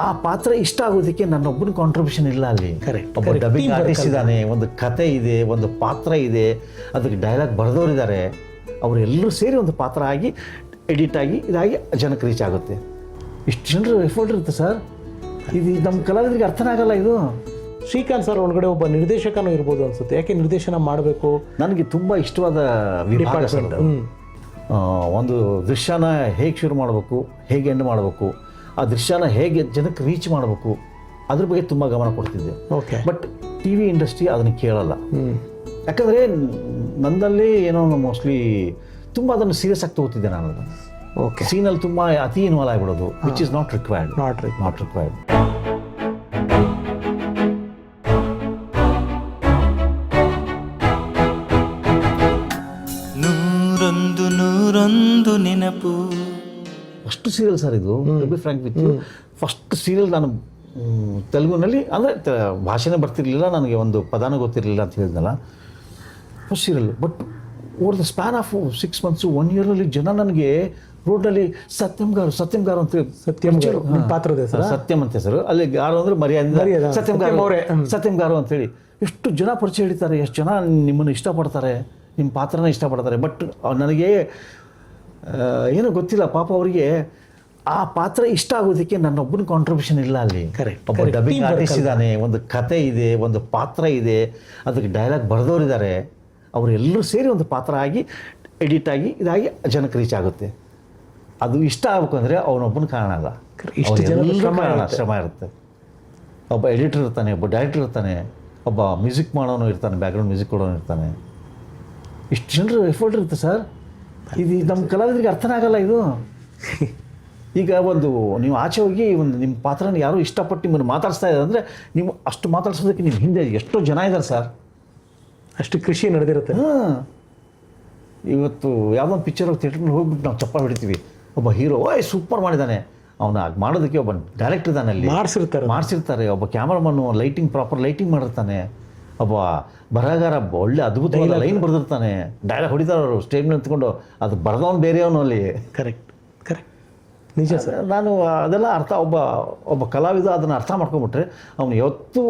ಆ ಪಾತ್ರ ಇಷ್ಟ ಆಗೋದಕ್ಕೆ ನನ್ನೊಬ್ಬನ ಕಾಂಟ್ರಿಬ್ಯೂಷನ್ ಇಲ್ಲ ಅಲ್ಲಿ. Correct. ಒಬ್ಬ ಡಬ್ಬಿಂಗ್ ಆರ್ಟಿಸ್ಟ್ ಇದ್ದಾನೆ, ಒಂದು ಕತೆ ಇದೆ, ಒಂದು ಪಾತ್ರ ಇದೆ, ಅದಕ್ಕೆ ಡೈಲಾಗ್ ಬರೆದವರಿದ್ದಾರೆ, ಅವರೆಲ್ಲರೂ ಸೇರಿ ಒಂದು ಪಾತ್ರ ಆಗಿ ಎಡಿಟ್ ಆಗಿ ಇದಾಗಿ ಜನಕ್ಕೆ ರೀಚ್ ಆಗುತ್ತೆ. ಇಷ್ಟು ಜನರು ಎಫರ್ಟ್ ಇರುತ್ತೆ ಸರ್. ಇದು ನಮ್ಮ ಕಲಾವಿದರಿಗೆ ಅರ್ಥನೇ ಆಗಲ್ಲ ಇದು. ಶ್ರೀಕಾಂತ್ ಸರ್ ಒಳಗಡೆ ಒಬ್ಬ ನಿರ್ದೇಶಕನೂ ಇರ್ಬೋದು ಅನ್ಸುತ್ತೆ. ಯಾಕೆ ನಿರ್ದೇಶನ ಮಾಡಬೇಕು? ನನಗೆ ತುಂಬ ಇಷ್ಟವಾದ ವಿಭಾಗ ಸರ್ ಅದು. ಒಂದು ದೃಶ್ಯನ ಹೇಗೆ ಶುರು ಮಾಡಬೇಕು, ಹೇಗೆ ಎಂಡ್ ಮಾಡಬೇಕು, ಆ ದೃಶ್ಯನ ಹೇಗೆ ಜನಕ್ಕೆ ರೀಚ್ ಮಾಡಬೇಕು, ಅದ್ರ ಬಗ್ಗೆ ತುಂಬ ಗಮನ ಕೊಡ್ತಿದ್ದೆ. Okay. But T V industry ಅದನ್ನು ಕೇಳಲ್ಲ. ಯಾಕಂದರೆ ನನ್ನಲ್ಲಿ ಏನೋ ಮೋಸ್ಟ್ಲಿ ತುಂಬ ಅದನ್ನು ಸೀರಿಯಸ್ ಆಗಿ ತಗೋತಿದ್ದೆ ನಾನು. ಅದನ್ನು ಓಕೆ. ಸೀನಲ್ಲಿ ತುಂಬ ಅತಿ ಇನ್ವಾಲ್ವ್ ಆಗಿಬಿಡೋದು, which is not required. Not required. ನೂರೊಂದು ನೆನಪು. ಫಸ್ಟ್ ಸೀರಿಯಲ್ ಸರ್ ಇದು, to be frank with you. First serial ನಾನು ತೆಲುಗುನಲ್ಲಿ, ಅಂದರೆ ಭಾಷೆನೇ ಬರ್ತಿರ್ಲಿಲ್ಲ ನನಗೆ, ಒಂದು ಪದಾನ ಗೊತ್ತಿರಲಿಲ್ಲ ಅಂತ ಹೇಳಿದ್ನಲ್ಲ, first serial. But over the span of 6 months 1 year ಜನ ನನಗೆ ರೋಡ್ನಲ್ಲಿ ಸತ್ಯಂ ಗಾರು ಅಂತ ಪಾತ್ರದ ಸತ್ಯಂ ಅಂತ ಹೆಸರು, ಅಲ್ಲಿ ಗಾರು ಅಂದರೆ ಮರ್ಯಾದೆ, ಸತ್ಯಂ ಗಾರು ಅಂತೇಳಿ ಎಷ್ಟು ಜನ ಪರಿಚಯ ಹಿಡಿತಾರೆ, ಎಷ್ಟು ಜನ ನಿಮ್ಮನ್ನು ಇಷ್ಟಪಡ್ತಾರೆ, ನಿಮ್ಮ ಪಾತ್ರನ ಇಷ್ಟಪಡ್ತಾರೆ. ಬಟ್ ನನಗೆ ಏನೋ ಗೊತ್ತಿಲ್ಲ, ಪಾಪ ಅವರಿಗೆ ಆ ಪಾತ್ರ ಇಷ್ಟ ಆಗೋದಕ್ಕೆ ನನ್ನೊಬ್ಬನ ಕಾಂಟ್ರಿಬ್ಯೂಷನ್ ಇಲ್ಲ ಅಲ್ಲಿ. ಒಬ್ಬ ಡಬ್ಬಿಂಗ್ ಆರ್ಟಿಸ್ಟ್ ಇದ್ದಾನೆ, ಒಂದು ಕತೆ ಇದೆ, ಒಂದು ಪಾತ್ರ ಇದೆ, ಅದಕ್ಕೆ ಡೈಲಾಗ್ ಬರೆದವರಿದ್ದಾರೆ, ಅವರೆಲ್ಲರೂ ಸೇರಿ ಒಂದು ಪಾತ್ರ ಆಗಿ ಎಡಿಟ್ ಆಗಿ ಇದಾಗಿ ಜನಕ್ಕೆ ರೀಚ್ ಆಗುತ್ತೆ. ಅದು ಇಷ್ಟ ಆಗಬೇಕು ಅಂದರೆ ಅವನೊಬ್ಬನ ಕಾರಣ ಅಲ್ಲ, ಶ್ರಮ ಇರುತ್ತೆ. ಒಬ್ಬ ಎಡಿಟರ್ ಇರ್ತಾನೆ, ಒಬ್ಬ ಡೈರೆಕ್ಟರ್ ಇರ್ತಾನೆ, ಒಬ್ಬ ಮ್ಯೂಸಿಕ್ ಮಾಡೋನು ಇರ್ತಾನೆ, ಬ್ಯಾಕ್ಗ್ರೌಂಡ್ ಮ್ಯೂಸಿಕ್ ಕೊಡೋನು ಇರ್ತಾನೆ. ಇಷ್ಟು ಜನರು ಎಫರ್ಟ್ ಇರುತ್ತೆ ಸರ್. ಇದು ನಮ್ಮ ಕಲಾವಿದರಿಗೆ ಅರ್ಥನೇ ಆಗಲ್ಲ ಇದು. ಈಗ ಒಂದು ನೀವು ಆಚೆ ಹೋಗಿ ಒಂದು ನಿಮ್ಮ ಪಾತ್ರನ ಯಾರೂ ಇಷ್ಟಪಟ್ಟು ನಿಮ್ಮನ್ನು ಮಾತಾಡಿಸ್ತಾ ಇದ್ದಾರೆ ಅಂದರೆ, ನೀವು ಅಷ್ಟು ಮಾತಾಡ್ಸೋದಕ್ಕೆ ನಿಮ್ಮ ಹಿಂದೆ ಎಷ್ಟೋ ಜನ ಇದ್ದಾರೆ ಸರ್. ಅಷ್ಟು ಕೃಷಿ ನಡೆದಿರುತ್ತೆ. ಇವತ್ತು ಯಾವುದೊಂದು ಪಿಕ್ಚರ್ ಥಿಯೇಟ್ರಿಗೆ ಹೋಗ್ಬಿಟ್ಟು ನಾವು ಚಪ್ಪಾಳೆ ಹೊಡಿತೀವಿ, ಒಬ್ಬ ಹೀರೋ ಸೂಪರ್ ಮಾಡಿದ್ದಾನೆ, ಅವನು ಆಗ ಮಾಡೋದಕ್ಕೆ ಒಬ್ಬ ಡೈರೆಕ್ಟರ್ ಇದ್ದಾನೆ, ಅಲ್ಲಿ ಮಾಡಿಸಿರ್ತಾರೆ, ಒಬ್ಬ ಕ್ಯಾಮ್ರಾಮನ್ನು ಪ್ರಾಪರ್ ಲೈಟಿಂಗ್ ಮಾಡಿರ್ತಾನೆ, ಒಬ್ಬ ಬರಹಗಾರ ಒಳ್ಳೆ ಅದ್ಭುತವಾದ ಲೈನ್ ಬರೆದಿರ್ತಾನೆ, ಡೈಲಾಗ್ ಹೊಡಿತಾರೆ ಅವರು ಸ್ಟೇಜ್ ಮೇಲೆ ನಿಂತ್ಕೊಂಡು, ಅದು ಬರೆದವನು ಬೇರೆಯವನು ಅಲ್ಲಿ. ಕರೆಕ್ಟ್ ನಿಜ ಸರ್. ನಾನು ಅದೆಲ್ಲ ಒಬ್ಬ ಕಲಾವಿದ ಅದನ್ನು ಅರ್ಥ ಮಾಡ್ಕೊಂಬಿಟ್ರೆ ಅವನು ಯಾವತ್ತೂ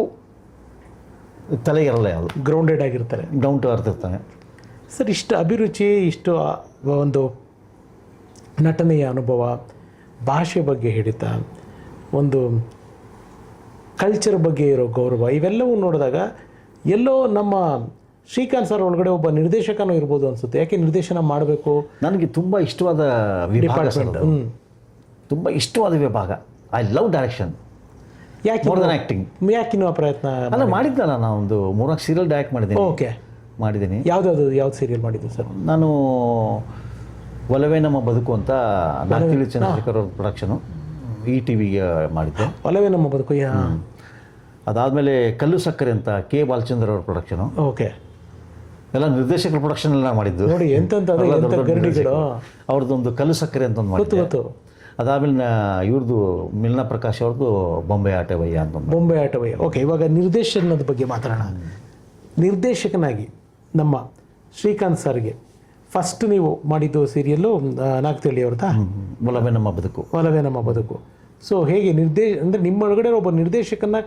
ತಲೆಗಿರಲ್ಲ, ಯಾವುದು ಗ್ರೌಂಡೆಡ್ ಆಗಿರ್ತಾರೆ, ಡೌನ್ ಟು ಅರ್ಥ ಇರ್ತಾನೆ ಸರ್. ಇಷ್ಟು ಅಭಿರುಚಿ, ಇಷ್ಟು ಒಂದು ನಟನೆಯ ಅನುಭವ, ಭಾಷೆ ಬಗ್ಗೆ ಹಿಡಿತ, ಒಂದು ಕಲ್ಚರ್ ಬಗ್ಗೆ ಇರೋ ಗೌರವ, ಇವೆಲ್ಲವೂ ನೋಡಿದಾಗ ಎಲ್ಲೋ ನಮ್ಮ ಶ್ರೀಕಾಂತ್ ಸರ್ ಒಳಗಡೆ ಒಬ್ಬ ನಿರ್ದೇಶಕನೂ ಇರ್ಬೋದು ಅನಿಸುತ್ತೆ. ಯಾಕೆ ನಿರ್ದೇಶನ ಮಾಡಬೇಕು? ನನಗೆ ತುಂಬ ಇಷ್ಟವಾದ ಡಿಪಾರ್ಟ್ಮೆಂಟ್, ತುಂಬ ಇಷ್ಟವಾದ ವಿಭಾಗ. ಐ ಲವ್ ಡೈರೆಕ್ಷನ್, ಯಾಕೆ ಮೋರ್ ದನ್ ಆ್ಯಕ್ಟಿಂಗ್. ಯಾಕೆ ನೀವು ಪ್ರಯತ್ನ ಅಲ್ಲ ಮಾಡಿದ್ನಲ್ಲ, ನಾನು ಒಂದು 3-4 ಸೀರಿಯಲ್ ಡೈರೆಕ್ಟ್ ಮಾಡಿದ್ದೀನಿ. ಓಕೆ, ಮಾಡಿದ್ದೀನಿ. ಯಾವ್ದು ಸೀರಿಯಲ್ ಮಾಡಿದ್ದು ಸರ್? ನಾನು ಒಲವೇ ನಮ್ಮ ಬದುಕು ಅಂತ ನಾಲ್ಕು ಚಂದ್ರಶೇಖರ್ ಅವ್ರ ಪ್ರೊಡಕ್ಷನು ETVಗೆ ಮಾಡಿದ್ದೆ. ಒಲವೇ ನಮ್ಮ ಬದುಕು. ಅದಾದಮೇಲೆ ಕಲ್ಲು ಸಕ್ಕರೆ ಅಂತ ಕೆ ಬಾಲಚಂದ್ರ ಅವ್ರ ಪ್ರೊಡಕ್ಷನು. ಓಕೆ, ಎಲ್ಲ ನಿರ್ದೇಶಕರ ಪ್ರೊಡಕ್ಷನ್ ಎಲ್ಲ ಮಾಡಿದ್ದು ನೋಡಿ. ಅವ್ರದ್ದೊಂದು ಕಲ್ಲು ಸಕ್ಕರೆ ಅಂತ ಒಂದು ಮಾಡಿದ್ದು. ಅದಾದಮೇಲೆ ಇವ್ರದ್ದು ಮಿಲ್ನಾ ಪ್ರಕಾಶ್ ಅವ್ರದ್ದು ಬೊಂಬೆ ಆಟವಯ್ಯ ಅಂತ. ಬೊಂಬೆ ಆಟವಯ್ಯ. ಓಕೆ, ಇವಾಗ ನಿರ್ದೇಶನದ ಬಗ್ಗೆ ಮಾತಾಡೋಣ. ನಿರ್ದೇಶಕನಾಗಿ ನಮ್ಮ ಶ್ರೀಕಾಂತ್ ಸರ್ಗೆ ಫಸ್ಟ್ ನೀವು ಮಾಡಿದ್ದು ಸೀರಿಯಲ್ಲು ನಾಗ್ತಿಹಳ್ಳಿ ಅವ್ರದ್ದು ಒಲವೇ ನಮ್ಮ ಬದುಕು. ಸೊ ಹೇಗೆ ಅಂದರೆ ನಿಮ್ಮೊಳಗಡೆ ಒಬ್ಬ ನಿರ್ದೇಶಕನ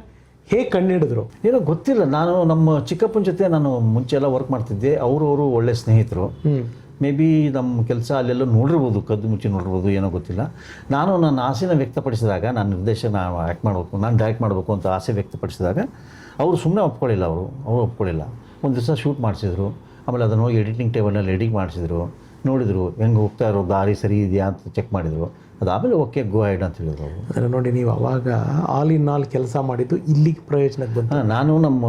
ಹೇಗೆ ಕಂಡುಹಿಡಿದ್ರು? ಏನೋ ಗೊತ್ತಿಲ್ಲ. ನಾನು ನಮ್ಮ ಚಿಕ್ಕಪ್ಪನ ಜೊತೆ ನಾನು ಮುಂಚೆ ಎಲ್ಲ ವರ್ಕ್ ಮಾಡ್ತಿದ್ದೆ. ಅವರು ಒಳ್ಳೆ ಸ್ನೇಹಿತರು. ಮೇ ಬಿ ನಮ್ಮ ಕೆಲಸ ಅಲ್ಲೆಲ್ಲ ನೋಡಿರ್ಬೋದು, ಕದ್ದು ಮುಚ್ಚಿ ನೋಡಿರ್ಬೋದು, ಏನೋ ಗೊತ್ತಿಲ್ಲ. ನಾನು ನನ್ನ ಆಸೆನ ವ್ಯಕ್ತಪಡಿಸಿದಾಗ, ನಾನು ನಿರ್ದೇಶನ ಆ್ಯಕ್ಟ್ ಮಾಡಬೇಕು, ನಾನು ಡೈರೆಕ್ಟ್ ಮಾಡಬೇಕು ಅಂತ ಆಸೆ ವ್ಯಕ್ತಪಡಿಸಿದಾಗ ಅವರು ಸುಮ್ಮನೆ ಒಪ್ಕೊಳ್ಳಿಲ್ಲ. ಅವರು ಒಪ್ಕೊಳ್ಳಿಲ್ಲ. ಒಂದು ದಿವಸ ಶೂಟ್ ಮಾಡಿಸಿದ್ರು. ಆಮೇಲೆ ಅದನ್ನು ಹೋಗಿ ಎಡಿಟಿಂಗ್ ಟೇಬಲ್ನಲ್ಲಿ ಎಡಿಟ್ ಮಾಡಿಸಿದ್ರು, ನೋಡಿದರು ಹೆಂಗೆ ಹೋಗ್ತಾ ಇರೋ ದಾರಿ ಸರಿ ಇದೆಯಾ ಅಂತ ಚೆಕ್ ಮಾಡಿದರು. ಅದಾದಮೇಲೆ ಓಕೆ ಗೋ ಹೆಡ್ ಅಂತ ಹೇಳಿದ್ರು ಅವರು. ಅದನ್ನು ನೋಡಿ, ನೀವು ಅವಾಗ ಆಲ್ ಇನ್ ಆಲ್ ಕೆಲಸ ಮಾಡಿದ್ದು ಇಲ್ಲಿಗೆ ಪ್ರಯೋಜನಕ್ಕೆ ಬಂತು. ನಾನು ನಮ್ಮ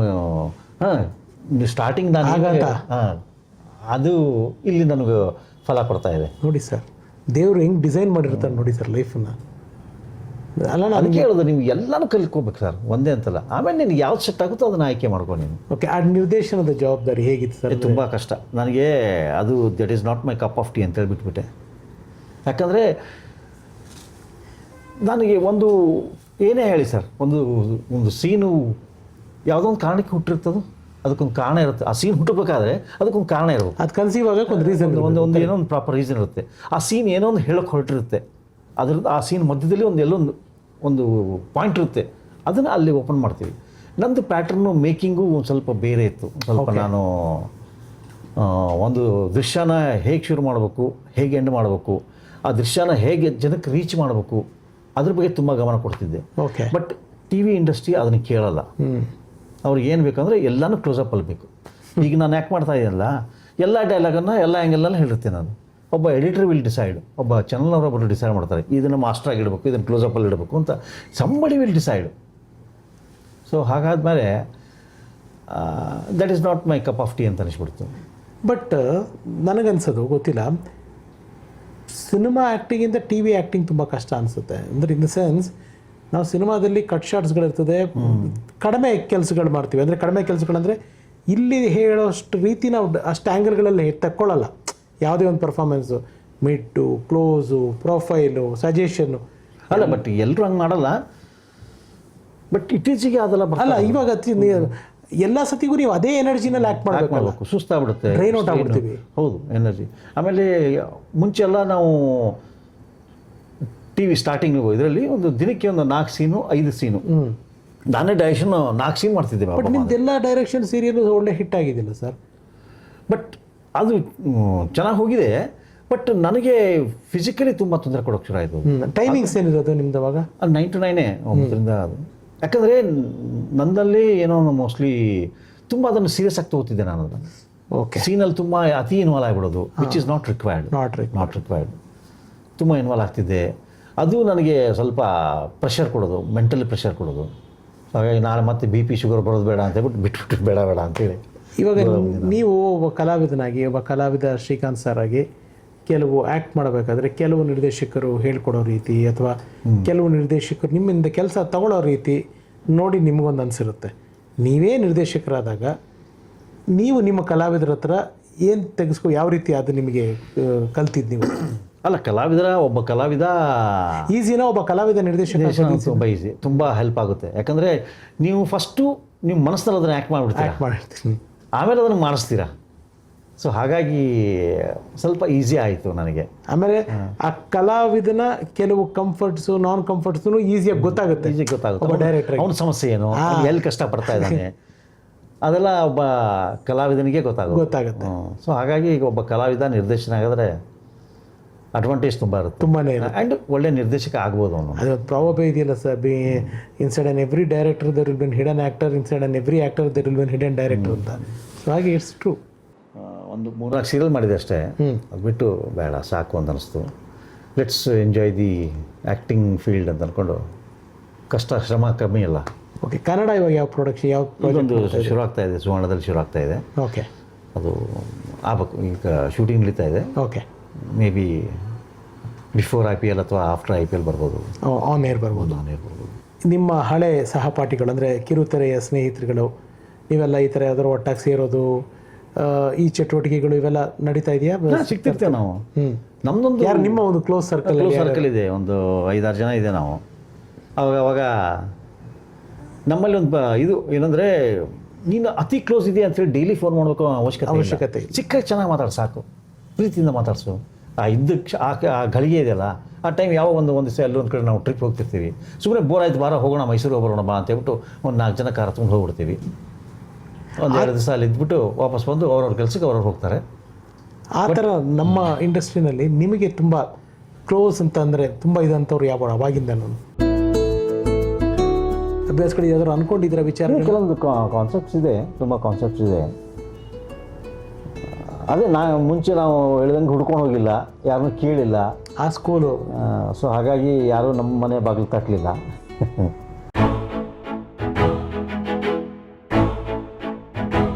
ಸ್ಟಾರ್ಟಿಂಗ್ ಅದು ಇಲ್ಲಿ ನನಗೆ ಫಲ ಕೊಡ್ತಾ ಇದೆ. ನೋಡಿ ಸರ್, ದೇವರು ಹೆಂಗೆ ಡಿಸೈನ್ ಮಾಡಿರ್ತಾರೆ ನೋಡಿ ಸರ್ ಲೈಫನ್ನು. ಅಲ್ಲ, ಅದಕ್ಕೆ ಹೇಳೋದು, ನೀವು ಎಲ್ಲನೂ ಕಲ್ತ್ಕೋಬೇಕು ಸರ್, ಒಂದೇ ಅಂತಲ್ಲ. ಆಮೇಲೆ ನಿನಗೆ ಯಾವ್ದು ಸೆಟ್ ಆಗುತ್ತೋ ಅದನ್ನು ಆಯ್ಕೆ ಮಾಡ್ಕೊ ನೀನು. ಓಕೆ, ಆ ನಿರ್ದೇಶನದ ಜವಾಬ್ದಾರಿ ಹೇಗಿತ್ತು ಸರ್? ತುಂಬ ಕಷ್ಟ ನನಗೆ. ಅದು that is not my cup of tea ಅಂತ ಹೇಳ್ಬಿಟ್ಬಿಟ್ಟೆ. ಯಾಕಂದರೆ ನನಗೆ ಒಂದು ಏನೇ ಹೇಳಿ ಸರ್, ಒಂದು ಸೀನು ಯಾವುದೋ ಒಂದು ಕಾರಣಕ್ಕೆ ಹುಟ್ಟಿರ್ತದೋ, ಅದಕ್ಕೊಂದು ಕಾರಣ ಇರುತ್ತೆ. ಆ ಸೀನ್ ಹುಟ್ಟಬೇಕಾದ್ರೆ ಅದಕ್ಕೊಂದು ಕಾರಣ ಇರುತ್ತೆ. ಅದು ಕನ್ಸೀವ್ ಆಗೋಕ್ಕೆ ಒಂದು ರೀಸನ್, ಒಂದು ಏನೋ ಒಂದು ಪ್ರಾಪರ್ ರೀಸನ್ ಇರುತ್ತೆ. ಆ ಸೀನ್ ಏನೋ ಒಂದು ಹೇಳೋಕ್ಕೆ ಹೊರಟಿರುತ್ತೆ. ಅದ್ರದ್ದು ಆ ಸೀನ್ ಮಧ್ಯದಲ್ಲಿ ಒಂದು ಪಾಯಿಂಟ್ ಇರುತ್ತೆ, ಅದನ್ನು ಅಲ್ಲಿ ಓಪನ್ ಮಾಡ್ತೀವಿ. ನಂದು ಪ್ಯಾಟ್ರನ್ನು ಮೇಕಿಂಗು ಒಂದು ಸ್ವಲ್ಪ ಬೇರೆ ಇತ್ತು. ಸ್ವಲ್ಪ ನಾನು ಒಂದು ದೃಶ್ಯನ ಹೇಗೆ ಶುರು ಮಾಡಬೇಕು, ಹೇಗೆ ಎಂಡ್ ಮಾಡಬೇಕು, ಆ ದೃಶ್ಯನ ಹೇಗೆ ಜನಕ್ಕೆ ರೀಚ್ ಮಾಡಬೇಕು, ಅದ್ರ ಬಗ್ಗೆ ತುಂಬ ಗಮನ ಕೊಡ್ತಿದ್ದೆ. Okay. But T V industry ಅದನ್ನು ಕೇಳಲ್ಲ. ಅವ್ರಿಗೆ ಏನು ಬೇಕಂದರೆ ಎಲ್ಲನೂ ಕ್ಲೋಸಪ್ಪಲ್ಲಿ ಬೇಕು. ಈಗ ನಾನು ಯಾಕೆ ಮಾಡ್ತಾ ಇದ್ದೀನಲ್ಲ, ಎಲ್ಲ ಡೈಲಾಗನ್ನು ಎಲ್ಲ ಆ್ಯಂಗಲಲ್ಲಿ ಹೇಳಿರ್ತೀನಿ ನಾನು. ಒಬ್ಬ ಎಡಿಟರ್ ವಿಲ್ ಡಿಸೈಡ್, ಒಬ್ಬ ಚಾನಲ್ನವರೊಬ್ಬರು ಡಿಸೈಡ್ ಮಾಡ್ತಾರೆ, ಇದನ್ನು ಮಾಸ್ಟ್ರಾಗಿ ಇಡಬೇಕು, ಇದನ್ನು ಕ್ಲೋಸಪ್ಪಲ್ಲಿ ಇಡಬೇಕು ಅಂತ. Somebody will decide. ಸೊ ಹಾಗಾದ್ಮೇಲೆ that is not my cup of tea ಅಂತ ಅನಿಸ್ಬಿಡ್ತು. ಬಟ್ ನನಗನ್ಸೋದು ಗೊತ್ತಿಲ್ಲ, ಸಿನಿಮಾ ಆ್ಯಕ್ಟಿಂಗಿಂದ ಟಿ ವಿ ಆ್ಯಕ್ಟಿಂಗ್ ತುಂಬ ಕಷ್ಟ ಅನಿಸುತ್ತೆ. ಅಂದರೆ ಇನ್ ದ ಸೆನ್ಸ್, ನಾವು ಸಿನಿಮಾದಲ್ಲಿ ಕಟ್ ಶಾರ್ಟ್ಸ್ಗಳಿರ್ತದೆ, ಕಡಿಮೆ ಕೆಲಸಗಳು ಮಾಡ್ತೀವಿ. ಅಂದರೆ ಕಡಿಮೆ ಕೆಲಸಗಳಂದರೆ ಇಲ್ಲಿ ಹೇಳೋಷ್ಟು ರೀತಿ ನಾವು ಅಷ್ಟು ಆ್ಯಂಗಲ್ಗಳಲ್ಲಿ ತಕ್ಕೊಳ್ಳಲ್ಲ. ಯಾವುದೇ ಒಂದು performance, mid, close, profile, suggestion ಅಲ್ಲ. ಬಟ್ ಎಲ್ಲರೂ ಹಂಗೆ ಮಾಡಲ್ಲ. ಬಟ್ ಇತ್ತೀಚೆಗೆ ಅದೆಲ್ಲ ಅಲ್ಲ, ಇವಾಗ ಎಲ್ಲ ಸತಿಗೂ ನೀವು ಅದೇ ಎನರ್ಜಿನಲ್ಲಿ ಆ್ಯಕ್ಟ್ ಮಾಡಬೇಕು. ಸುಸ್ತಾಗ್ಬಿಡುತ್ತೆ, ಡ್ರೈನ್ ಔಟ್ ಆಗ್ಬಿಡ್ತೀವಿ. ಹೌದು, ಎನರ್ಜಿ. ಆಮೇಲೆ ಮುಂಚೆಲ್ಲ ನಾವು ಟಿ ವಿ ಸ್ಟಾರ್ಟಿಂಗ್ ಇದರಲ್ಲಿ ಒಂದು ದಿನಕ್ಕೆ ಒಂದು 4 ಸೀನು 5 ಸೀನು, ನಾನೇ ಡೈರೆಕ್ಷನ್ 4 ಸೀನ್ ಮಾಡ್ತಿದ್ದೆ. ಬಟ್ ನಿಮ್ದೆಲ್ಲ ಡೈರೆಕ್ಷನ್ ಸೀರಿಯಲ್ ಒಳ್ಳೆ ಹಿಟ್ ಆಗಿದ್ದಿಲ್ಲ ಸರ್. ಬಟ್ ಅದು ಚೆನ್ನಾಗಿ ಹೋಗಿದೆ. ಬಟ್ ನನಗೆ ಫಿಸಿಕಲಿ ತುಂಬ ತೊಂದರೆ ಕೊಡೋಕ್ಕೆ ಶುರು ಆಯಿತು. ಟೈಮಿಂಗ್ಸ್ ಏನಿರೋದು ನಿಮ್ದು ಅವಾಗ? ಅದು 9 to 9 9ರಿಂದ ಅದು. ಯಾಕಂದರೆ ನನ್ನಲ್ಲಿ ಏನೋ ಮೋಸ್ಟ್ಲಿ ತುಂಬ ಅದನ್ನು ಸೀರಿಯಸ್ ಆಗಿ ತೊಗೋತಿದ್ದೆ ನಾನು. ಅದನ್ನು ಓಕೆ. ಸೀನಲ್ಲಿ ತುಂಬ ಅತಿ ಇನ್ವಾಲ್ವ್ ಆಗಿಬಿಡೋದು, which is not required. Not required. ತುಂಬ ಇನ್ವಾಲ್ವ್ ಆಗ್ತಿದ್ದೆ. ಅದು ನನಗೆ ಸ್ವಲ್ಪ ಪ್ರೆಷರ್ ಕೊಡೋದು, ಮೆಂಟಲಿ ಪ್ರೆಷರ್ ಕೊಡೋದು. ಹಾಗಾಗಿ ನಾಳೆ ಮತ್ತೆ BP ಶುಗರ್ ಬರೋದು ಬೇಡ ಅಂತ ಹೇಳ್ಬಿಟ್ಟು ಬಿಟ್ಬಿಟ್ಟು ಬೇಡ ಅಂತೇಳಿ. ಇವಾಗ ನೀವು ಒಬ್ಬ ಕಲಾವಿದನಾಗಿ, ಒಬ್ಬ ಕಲಾವಿದ ಶ್ರೀಕಾಂತ್ ಸರ್ ಆಗಿ ಕೆಲವು ಆ್ಯಕ್ಟ್ ಮಾಡಬೇಕಾದ್ರೆ ಕೆಲವು ನಿರ್ದೇಶಕರು ಹೇಳ್ಕೊಡೋ ರೀತಿ ಅಥವಾ ಕೆಲವು ನಿರ್ದೇಶಕರು ನಿಮ್ಮಿಂದ ಕೆಲಸ ತಗೊಳ್ಳೋ ರೀತಿ ನೋಡಿ ನಿಮಗೊಂದು ಅನಿಸಿರುತ್ತೆ. ನೀವೇ ನಿರ್ದೇಶಕರಾದಾಗ ನೀವು ನಿಮ್ಮ ಕಲಾವಿದರ ಹತ್ರ ಏನು ಯಾವ ರೀತಿ ಅದು ನಿಮಗೆ ಕಲ್ತಿದ್ದು ನೀವು? ಅಲ್ಲ, ಒಬ್ಬ ಕಲಾವಿದ ಈಸಿನ, ಒಬ್ಬ ಕಲಾವಿದ ನಿರ್ದೇಶಕ ತುಂಬ ಈಸಿ, ತುಂಬ ಹೆಲ್ಪ್ ಆಗುತ್ತೆ. ಯಾಕಂದರೆ ನೀವು ಫಸ್ಟು ನಿಮ್ಮ ಮನಸ್ಸಲ್ಲಿ ಅದನ್ನು ಆ್ಯಕ್ಟ್ ಮಾಡಿಬಿಡ್ತೀನಿ, ಆಮೇಲೆ ಅದನ್ನು ಮಾಡಿಸ್ತೀರಾ. ಸೊ ಹಾಗಾಗಿ ಸ್ವಲ್ಪ ಈಸಿ ಆಯಿತು ನನಗೆ. ಆಮೇಲೆ ಆ ಕಲಾವಿದನ ಕೆಲವು ಕಂಫರ್ಟ್ಸು, ನಾನ್ ಕಂಫರ್ಟ್ಸು ಈಸಿಯಾಗಿ ಗೊತ್ತಾಗುತ್ತೆ. ಡೈರೆಕ್ಟರ್ ಅವನ ಸಮಸ್ಯೆ ಏನು, ಎಲ್ಲಿ ಕಷ್ಟಪಡ್ತಾ ಇದ್ದಾನೆ, ಅದೆಲ್ಲ ಒಬ್ಬ ಕಲಾವಿದನಿಗೆ ಗೊತ್ತಾಗುತ್ತೆ. ಸೊ ಹಾಗಾಗಿ ಈಗ ಒಬ್ಬ ಕಲಾವಿದ ನಿರ್ದೇಶನ ಆಗಿದ್ರೆ ಅಡ್ವಾಂಟೇಜ್ ತುಂಬ ಇರುತ್ತೆ, ತುಂಬಾ ಆ್ಯಂಡ್ ಒಳ್ಳೆ ನಿರ್ದೇಶಕ ಆಗ್ಬೋದು ಅವನು. ಅದು ಪ್ರಾಬಬೇ ಇದೆಯಲ್ಲ sir, inside an every director there will been hidden actor, inside an every actor there will been hidden director ಅಂತ. ಸೊ ಹಾಗೆ ಇಟ್ಸ್ ಟ್ರೂ. ಒಂದು 3-4 ಸೀರಿಯಲ್ ಮಾಡಿದೆ ಅಷ್ಟೇ, ಅದು ಬಿಟ್ಟು ಬೇಡ ಸಾಕು ಅಂತ ಅನಿಸ್ತು. Let's enjoy the acting field ಅಂತ ಅಂದ್ಕೊಂಡು, ಶ್ರಮ ಕಮ್ಮಿ ಅಲ್ಲ. ಓಕೆ. ಕನ್ನಡ ಇವಾಗ ಯಾವ ಪ್ರೊಡಕ್ಷನ್, ಯಾವ ಇದೊಂದು ಶುರು ಆಗ್ತಾ ಇದೆ, ಸುವರ್ಣದಲ್ಲಿ ಶುರು ಆಗ್ತಾ ಇದೆ. ಓಕೆ. ಅದು ಆಗಬೇಕು, ಈಗ ಶೂಟಿಂಗ್ ನಡೀತಾ ಇದೆ. Okay. May be before IPL ಅಥವಾ ಆಫ್ಟರ್ IPL ಬರ್ಬೋದು, ಆನ್ ಏರ್ ಬರ್ಬೋದು. ನಿಮ್ಮ ಹಳೆ ಸಹಪಾಠಿಗಳು ಅಂದರೆ ಕಿರುತೆರೆಯ ಸ್ನೇಹಿತರುಗಳು, ನೀವೆಲ್ಲ ಈ ಥರ ಯಾವ್ದಾದ್ರು ಒಟ್ಟಾಗಿ ಸೇರೋದು, ಈ ಚಟುವಟಿಕೆಗಳು ಇವೆಲ್ಲ ನಡೀತಾ ಇದೆಯಾ? ಸಿಗ್ತಿರ್ತೇವೆ ನಾವು. ನಮ್ಮದೊಂದು ಯಾರು ನಿಮ್ಮ ಒಂದು ಕ್ಲೋಸ್ ಸರ್ಕಲ್ ಇದೆ, ಒಂದು 5-6 ಜನ ಇದೆ ನಾವು. ಅವಾಗ ನಮ್ಮಲ್ಲಿ ಒಂದು ಇದು ಏನಂದರೆ, ನೀನು ಅತಿ ಕ್ಲೋಸ್ ಇದೆಯಾ ಅಂತೇಳಿ ಡೈಲಿ ಫೋನ್ ಮಾಡಬೇಕು ಅವಶ್ಯಕತೆ. ಚಿಕ್ಕ ಚೆನ್ನಾಗಿ ಮಾತಾಡು ಸಾಕು, ಪ್ರೀತಿಯಿಂದ ಮಾತಾಡಿಸು. ಆ ಗಳಿಗೆ ಇದೆಯಲ್ಲ, ಆ ಟೈಮ್ ಯಾವ ಒಂದು ದಿವಸ ಎಲ್ಲೊಂದು ಕಡೆ ನಾವು ಟ್ರಿಪ್ ಹೋಗ್ತಿರ್ತೀವಿ, ಸುಮ್ಮನೆ ಬೋರ್ ಆಯ್ತು ಬಾರ ಹೋಗೋಣ ಮೈಸೂರಿಗೆ ಹೋಗೋಣ ಬಾ ಅಂತ ಹೇಳ್ಬಿಟ್ಟು ಒಂದು 4 ಜನ ಕಾರ್ ತೊಗೊಂಡು ಹೋಗ್ಬಿಡ್ತೀವಿ. ಒಂದು 2 ದಿವಸ ಅಲ್ಲಿ ಇದ್ಬಿಟ್ಟು ವಾಪಸ್ ಬಂದು ಅವ್ರವ್ರ ಕೆಲಸಕ್ಕೆ ಅವ್ರವ್ರು ಹೋಗ್ತಾರೆ. ಆ ಥರ ನಮ್ಮ ಇಂಡಸ್ಟ್ರಿನಲ್ಲಿ ನಿಮಗೆ ತುಂಬ ಕ್ಲೋಸ್ ಅಂತ ಅಂದರೆ ತುಂಬ ಇದಂಥವ್ರು ಯಾವ ಅವಾಗಿಂದ ನಾನು ಅಭ್ಯಾಸಗಳು ಯಾವ್ದಾದ್ರು ಅಂದ್ಕೊಂಡಿದ್ದೀರ ವಿಚಾರ? ಕೆಲವೊಂದು ಕಾನ್ಸೆಪ್ಟ್ಸ್ ಇದೆ, ತುಂಬ ಕಾನ್ಸೆಪ್ಟ್ಸ್ ಇದೆ. ಅದೇ ಮುಂಚೆ ನಾವು ಹೇಳ್ದಂಗೆ ಹುಡ್ಕೊಂಡು ಹೋಗಿಲ್ಲ, ಯಾರನ್ನೂ ಕೇಳಿಲ್ಲ ಆ ಸ್ಕೂಲು. ಸೊ ಹಾಗಾಗಿ ಯಾರೂ ನಮ್ಮ ಮನೆ ಬಾಗಿಲು ತಟ್ಟಲಿಲ್ಲ.